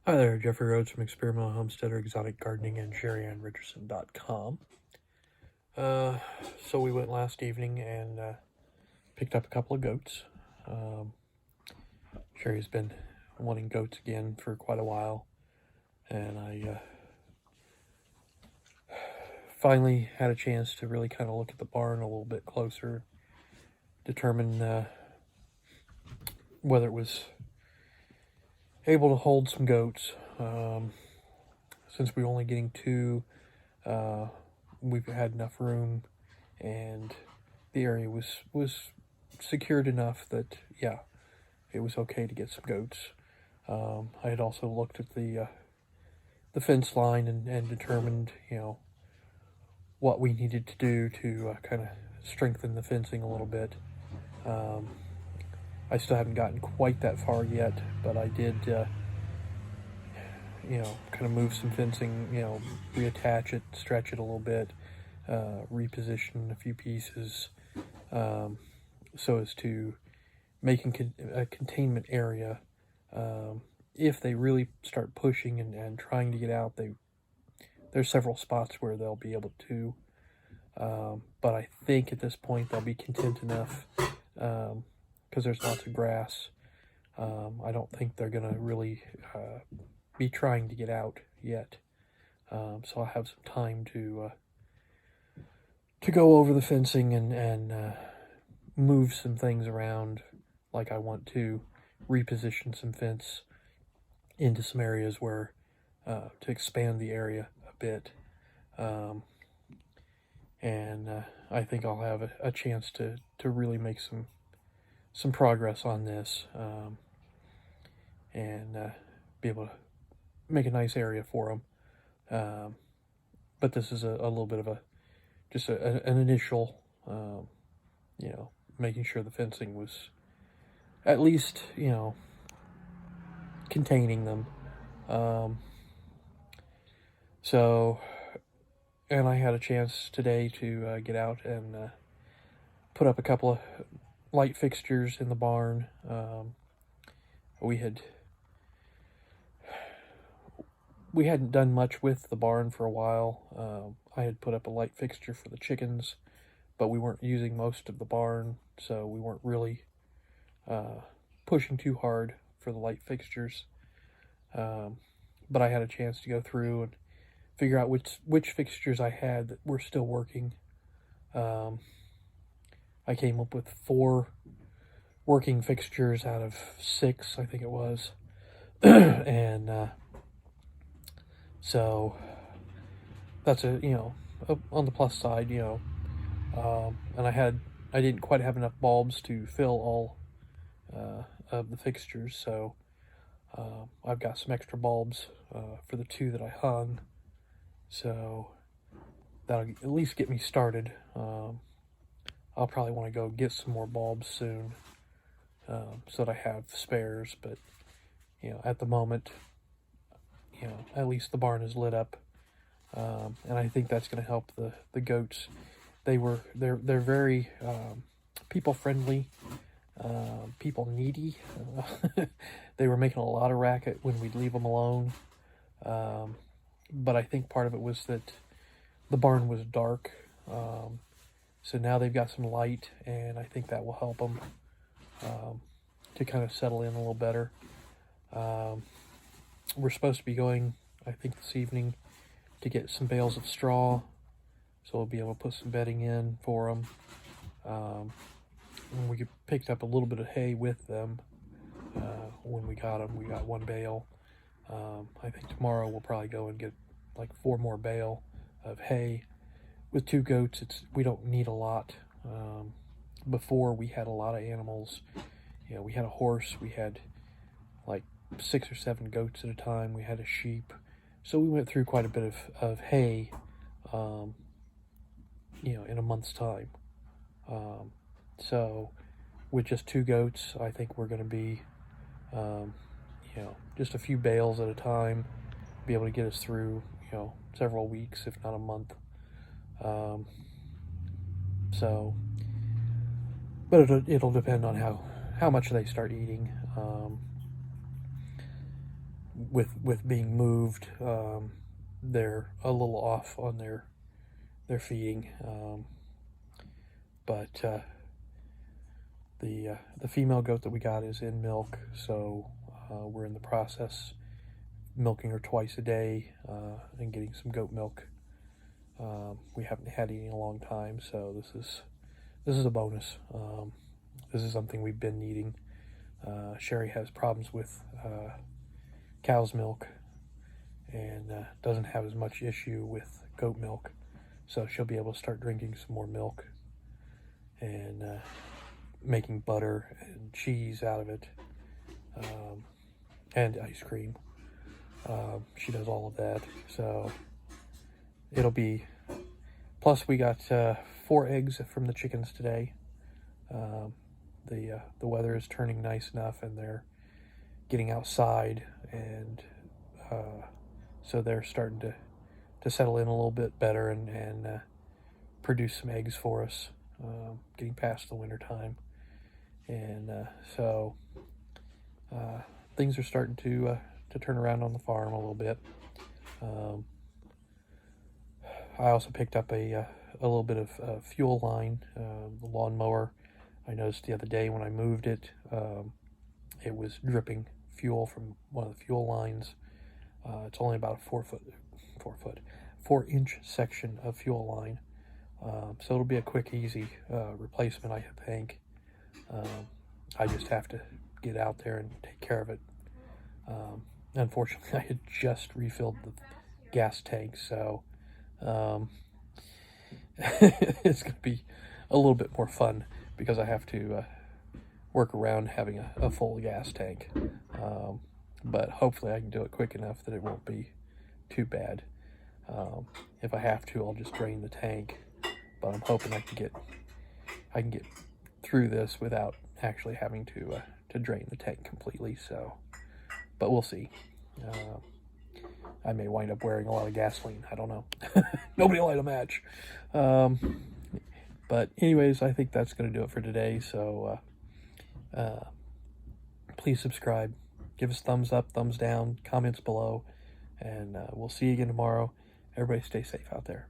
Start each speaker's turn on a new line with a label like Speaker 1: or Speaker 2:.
Speaker 1: Hi there, Jeffrey Rhoades from Experimental Homesteader, Exotic Gardening, and Sheri and Richerson.com. So we went last evening and picked up a couple of goats. Sheri's been wanting goats again for quite a while, and I finally had a chance to really kind of look at the barn a little bit closer, determine whether it was able to hold some goats. Since we're only getting two, we've had enough room, and the area was secured enough that, yeah, it was okay to get some goats. I had also looked at the fence line and determined, what we needed to do to kind of strengthen the fencing a little bit. I still haven't gotten quite that far yet, but I did, kind of move some fencing, reattach it, stretch it a little bit, reposition a few pieces, so as to making a containment area. If they really start pushing and trying to get out, there's several spots where they'll be able to. But I think at this point they'll be content enough, because there's lots of grass. I don't think they're going to really be trying to get out yet. So I'll have some time to go over the fencing and move some things around, like I want to reposition some fence into some areas where to expand the area a bit. I think I'll have a chance to really make some progress on this, and be able to make a nice area for them. But this is a little bit of just an initial, making sure the fencing was at least, containing them. And I had a chance today to get out and put up a couple of light fixtures in the barn. We hadn't done much with the barn for a while. I had put up a light fixture for the chickens, but we weren't using most of the barn, so we weren't really pushing too hard for the light fixtures. But I had a chance to go through and figure out which fixtures I had that were still working. I came up with 4 working fixtures out of 6, I think it was. And so that's on the plus side, and I didn't quite have enough bulbs to fill all of the fixtures, so I've got some extra bulbs for the 2 that I hung, so that'll at least get me started. I'll probably want to go get some more bulbs soon, so that I have spares, but at the moment, at least the barn is lit up, and I think that's going to help the goats. They're very people friendly, people needy. They were making a lot of racket when we'd leave them alone, but I think part of it was that the barn was dark, so now they've got some light, and I think that will help them to kind of settle in a little better. We're supposed to be going, I think, this evening to get some bales of straw, so we'll be able to put some bedding in for them. And we picked up a little bit of hay with them when we got them. We got 1 bale. I think tomorrow we'll probably go and get like 4 more bale of hay. With 2 goats, we don't need a lot. Before, we had a lot of animals. We had a horse. We had like 6 or 7 goats at a time. We had a sheep. So we went through quite a bit of hay, in a month's time. So with just 2 goats, I think we're going to be, just a few bales at a time, be able to get us through, several weeks, if not a month. But it'll depend on how much they start eating. with being moved, they're a little off on their feeding. But the female goat that we got is in milk, so we're in the process milking her twice a day and getting some goat milk. We haven't had any in a long time, so this is a bonus. This is something we've been needing. Sheri has problems with cow's milk and doesn't have as much issue with goat milk, so she'll be able to start drinking some more milk and making butter and cheese out of it, and ice cream. She does all of that, so it'll be, plus we got 4 eggs from the chickens today. The weather is turning nice enough, and they're getting outside, and so they're starting to settle in a little bit better and produce some eggs for us, getting past the winter time. And so things are starting to turn around on the farm a little bit. I also picked up a little bit of fuel line, the lawnmower. I noticed the other day when I moved it, it was dripping fuel from one of the fuel lines. It's only about a 4-inch section of fuel line. So it'll be a quick, easy replacement, I think. I just have to get out there and take care of it. Unfortunately, I had just refilled the gas tank, so it's going to be a little bit more fun because I have to work around having a full gas tank. But hopefully I can do it quick enough that it won't be too bad. If I have to, I'll just drain the tank, but I'm hoping I can get through this without actually having to drain the tank completely. So, but we'll see. I may wind up wearing a lot of gasoline. I don't know. Nobody will light a match. But anyways, I think that's going to do it for today. So please subscribe. Give us thumbs up, thumbs down, comments below. And we'll see you again tomorrow. Everybody stay safe out there.